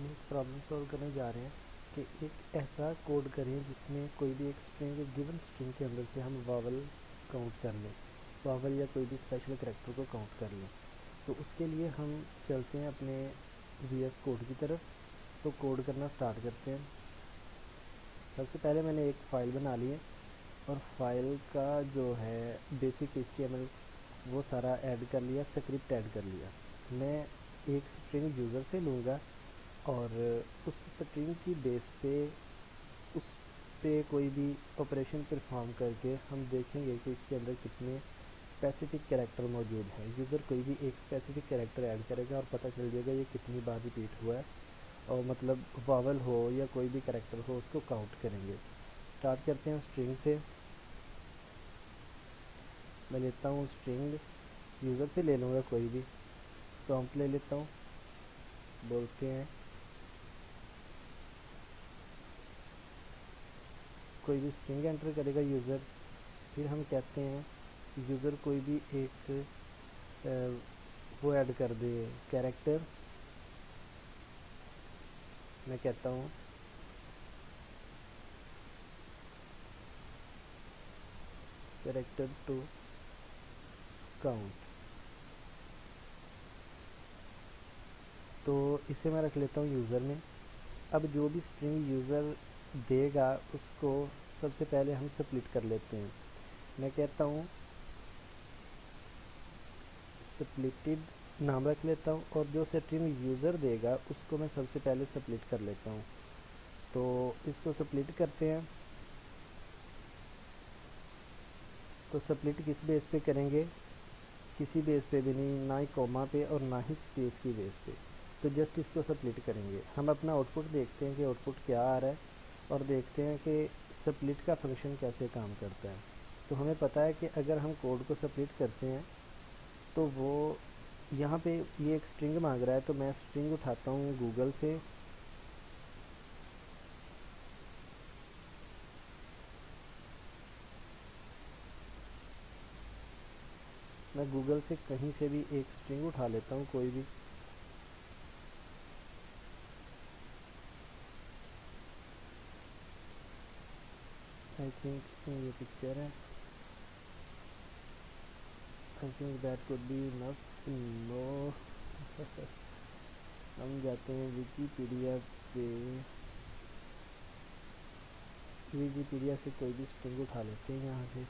हम एक problem solve करने जा रहे हैं कि एक ऐसा कोड करें जिसमें कोई भी एक स्ट्रिंग, एक गिवन स्ट्रिंग के अंदर से हम वावल काउंट कर लें, वावल या कोई भी स्पेशल करैक्टर को काउंट कर लें। तो उसके लिए हम चलते हैं अपने VS कोड की तरफ। तो कोड करना स्टार्ट करते हैं। सबसे पहले मैंने एक फ़ाइल बना ली है और फाइल का जो है बेसिक HTML वो सारा ऐड कर लिया, स्क्रिप्ट ऐड कर लिया। मैं एक स्ट्रिंग यूज़र से लूँगा और उस स्ट्रिंग की बेस पे उस पे कोई भी ऑपरेशन परफॉर्म करके हम देखेंगे कि इसके अंदर कितने स्पेसिफिक कैरेक्टर मौजूद हैं। यूज़र कोई भी एक स्पेसिफिक कैरेक्टर ऐड करेगा और पता चल जाएगा ये कितनी बार रिपीट हुआ है, और मतलब वावल हो या कोई भी कैरेक्टर हो उसको काउंट करेंगे। स्टार्ट करते हैं स्ट्रिंग से। मैं लेता हूँ स्ट्रिंग, यूज़र से ले लूँगा कोई भी, प्रॉम्प्ट ले लेता हूँ। बोलते हैं कोई भी स्ट्रिंग एंटर करेगा यूज़र, फिर हम कहते हैं यूज़र कोई भी एक वो ऐड कर दे कैरेक्टर। मैं कहता हूँ कैरेक्टर टू काउंट। तो इसे मैं रख लेता हूँ यूज़र में। अब जो भी स्ट्रिंग यूज़र देगा उसको सबसे पहले हम स्प्लिट कर लेते हैं। मैं कहता हूँ स्प्लिटेड नाम रख लेता हूँ, और जो स्ट्रिंग यूज़र देगा उसको मैं सबसे पहले स्प्लिट कर लेता हूँ। तो इसको स्प्लिट करते हैं। तो स्प्लिट किस बेस पे करेंगे? किसी बेस पे भी नहीं, ना ही कॉमा पे और ना ही स्पेस की बेस पे। तो जस्ट इसको स्प्लिट करेंगे। हम अपना आउटपुट देखते हैं कि आउटपुट क्या आ रहा है, और देखते हैं कि स्प्लिट का फंक्शन कैसे काम करता है। तो हमें पता है कि अगर हम कोड को स्प्लिट करते हैं तो वो यहाँ पे ये एक स्ट्रिंग मांग रहा है, तो मैं स्ट्रिंग उठाता हूँ गूगल से। मैं गूगल से कहीं से भी एक स्ट्रिंग उठा लेता हूँ, कोई भी। आई थिंक ये पिक्चर है। I think that could be enough. No. हम जाते हैं विकीपीडिया पे। विकीपीडिया से कोई भी स्ट्रिंग उठा लेते हैं यहाँ से।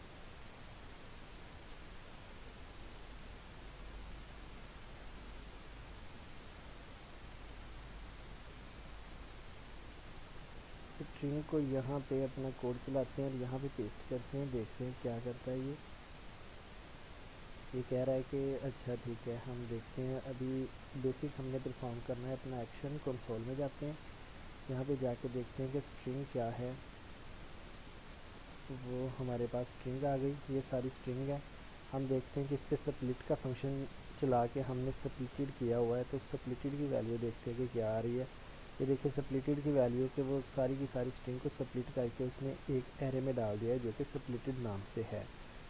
स्ट्रिंग को यहाँ पे अपना कोड चलाते हैं और यहाँ पे पेस्ट करते हैं, देखते हैं क्या करता है ये कह रहा है कि अच्छा ठीक है। हम देखते हैं अभी बेसिक हमने परफॉर्म करना है अपना एक्शन। कंसोल में जाते हैं, यहाँ पे जाके देखते हैं कि स्ट्रिंग क्या है। वो हमारे पास स्ट्रिंग आ गई, ये सारी स्ट्रिंग है। हम देखते हैं कि इस पर स्प्लिट का फंक्शन चला के हमने स्प्लिटेड किया हुआ है, तो स्प्लिटेड की वैल्यू देखते हैं कि क्या आ रही है। ये देखिए स्प्लिटेड की वैल्यू कि वो सारी की सारी स्ट्रिंग को स्प्लिट करके उसने एक एरे में डाल दिया है जो कि स्प्लिटेड नाम से है।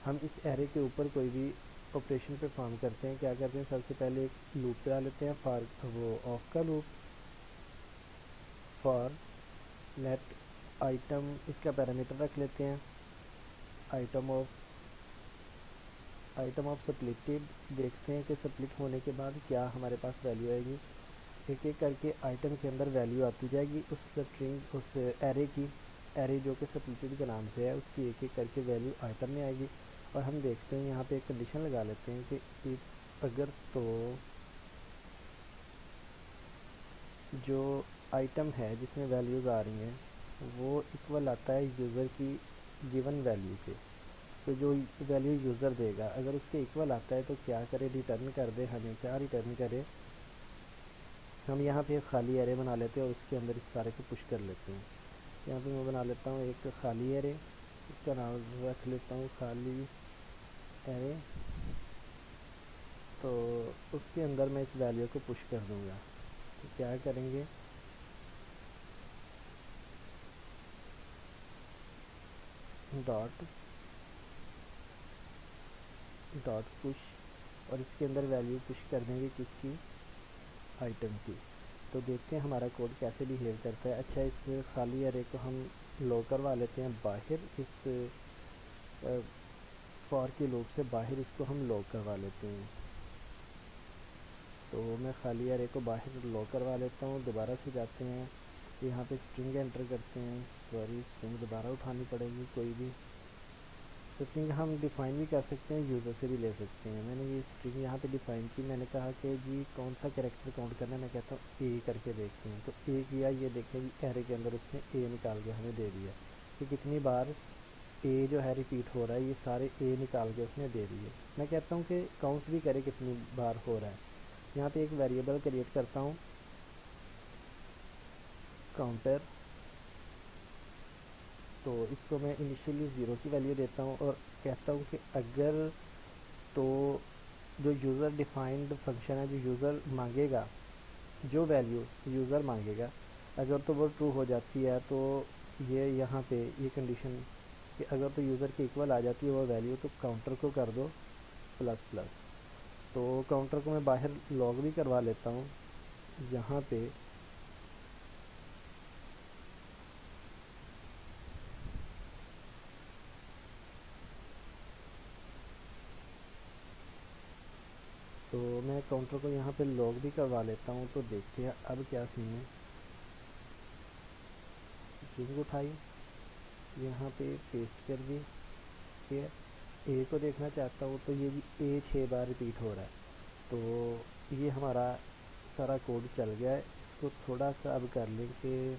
हम इस एरे के ऊपर कोई भी ऑपरेशन परफॉर्म करते हैं। क्या करते हैं, सबसे पहले एक लूप चला लेते हैं, फॉर वो ऑफ का लूप। फॉर लेट आइटम, इसका पैरामीटर रख लेते हैं आइटम ऑफ स्प्लिटेड। देखते हैं कि स्प्लिट होने के बाद क्या हमारे पास वैल्यू आएगी। एक एक करके आइटम के अंदर वैल्यू आती जाएगी उस स्ट्रिंग, उस एरे की। एरे जो कि स्प्लिटेड के नाम से है, उसकी एक एक करके वैल्यू आइटम में आएगी। और हम देखते हैं यहाँ पे एक कंडीशन लगा लेते हैं कि अगर तो जो आइटम है जिसमें वैल्यूज़ आ रही हैं वो इक्वल आता है यूज़र की गिवन वैल्यू के। तो जो वैल्यू यूज़र देगा अगर उसके इक्वल आता है तो क्या करे, रिटर्न कर दे। हमें क्या रिटर्न करे, हम यहाँ पे एक खाली एरे बना लेते हैं और उसके अंदर इस सारे को पुश कर लेते हैं। यहाँ पे मैं बना लेता हूँ एक खाली एरे, इसका नाम रख लेता हूँ खाली एरे। तो उसके अंदर मैं इस वैल्यू को पुश कर दूँगा। तो क्या करेंगे, डॉट डॉट पुश, और इसके अंदर वैल्यू पुश कर देंगे किसकी, आइटम की। तो देखते हैं हमारा कोड कैसे बिहेव करता है। अच्छा, इस खाली अरे को हम लॉक करवा लेते हैं बाहर, इस फॉर के लूप से बाहर इसको हम लॉक करवा लेते हैं। तो मैं खाली अरे को बाहर लॉक करवा लेता हूँ। दोबारा से जाते हैं, यहाँ पे स्ट्रिंग एंटर करते हैं। सॉरी, स्ट्रिंग दोबारा उठानी पड़ेगी। कोई भी स्ट्रिंग हम डिफ़ाइन भी कर सकते हैं, यूज़र से भी ले सकते हैं। मैंने ये स्ट्रिंग यहाँ पे डिफ़ाइन की। मैंने कहा कि जी कौन सा कैरेक्टर काउंट करना है। मैं कहता हूँ ए करके देखते हैं। तो ए किया, ये देखें जी एरे के अंदर उसने ए निकाल के हमें दे दिया कि कितनी बार ए जो है रिपीट हो रहा है। ये सारे ए निकाल के उसने दे दिए। मैं कहता हूँ कि काउंट भी करे कितनी बार हो रहा है। यहाँ पे एक वेरिएबल क्रिएट करता हूँ, काउंटर। तो इसको मैं इनिशियली 0 की वैल्यू देता हूँ और कहता हूँ कि अगर तो जो यूज़र डिफाइंड फंक्शन है, जो यूज़र मांगेगा, जो वैल्यू यूज़र मांगेगा, अगर तो वो ट्रू हो जाती है तो ये यहाँ पे ये कंडीशन कि अगर तो यूज़र के इक्वल आ जाती है वो वैल्यू, तो काउंटर को कर दो प्लस प्लस। तो काउंटर को मैं बाहर लॉग भी करवा लेता हूँ यहाँ पे। तो मैं काउंटर को यहाँ पे लॉग भी करवा लेता हूँ। तो देखते हैं अब क्या सीन है। स्ट्रिंग उठाई, यहाँ पे पेस्ट कर दी। ए को देखना चाहता हूँ तो ये भी ए 6 बार रिपीट हो रहा है। तो ये हमारा सारा कोड चल गया है। इसको थोड़ा सा अब कर लें कि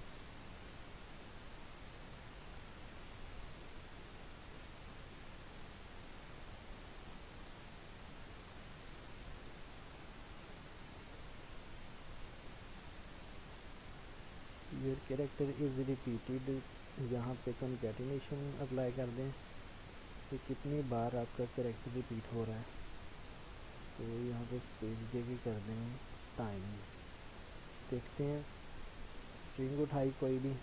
योर कैरेक्टर इज़ रिपीटेड, यहाँ पे कंकैटिनेशन अप्लाई कर दें कि कितनी बार आपका कैरेक्टर रिपीट हो रहा है। तो यहाँ पे स्पेस दे के कर दें टाइम्स। देखते हैं, स्ट्रिंग उठाई कोई भी,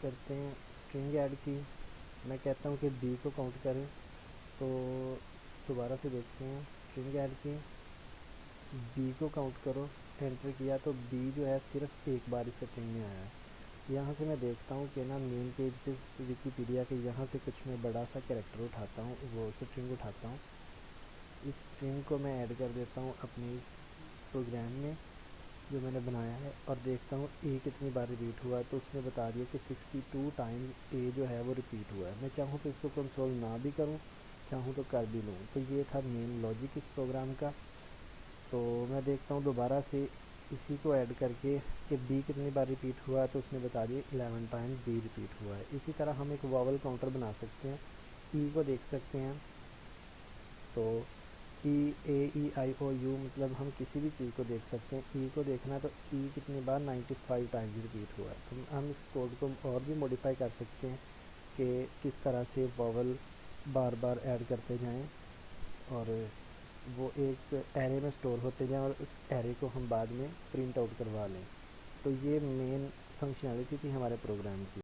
करते हैं स्ट्रिंग ऐड की। मैं कहता हूँ कि बी को काउंट करें। तो दोबारा से देखते हैं, स्ट्रिंग ऐड की, बी को काउंट करो, एंटर किया तो बी जो है सिर्फ एक बार इस स्ट्रिंग में आया है। यहाँ से मैं देखता हूँ कि ना मेन पेज पे विकीपीडिया के यहाँ से कुछ मैं बड़ा सा कैरेक्टर उठाता हूँ, वो स्ट्रिंग उठाता हूँ। इस स्ट्रिंग को मैं ऐड कर देता हूँ अपने प्रोग्राम में जो मैंने बनाया है और देखता हूँ ए कितनी बार रिपीट हुआ है। तो उसने बता दिया कि 62 टाइम्स ए जो है वो रिपीट हुआ है। मैं चाहूँ तो इसको कंसोल ना भी करूँ, चाहूँ तो कर भी लूँ। तो ये था मेन लॉजिक इस प्रोग्राम का। तो मैं देखता हूँ दोबारा से इसी को ऐड करके कि बी कितनी बार रिपीट हुआ है। तो उसने बता दिया 11 टाइम्स बी रिपीट हुआ है। इसी तरह हम एक वॉवल काउंटर बना सकते हैं। ई को देख सकते हैं, तो ई ए ई आई ओ यू मतलब हम किसी भी चीज़ को देख सकते हैं। ई को देखना है तो ई कितनी बार 95 टाइम्स रिपीट हुआ है। तो हम इस कोड को और भी मॉडिफाई कर सकते हैं कि किस तरह से वॉवल बार बार ऐड करते जाएं और वो एक एरे में स्टोर होते जाएं और उस एरे को हम बाद में प्रिंट आउट करवा लें। तो ये मेन फंक्शनैलिटी थी हमारे प्रोग्राम की।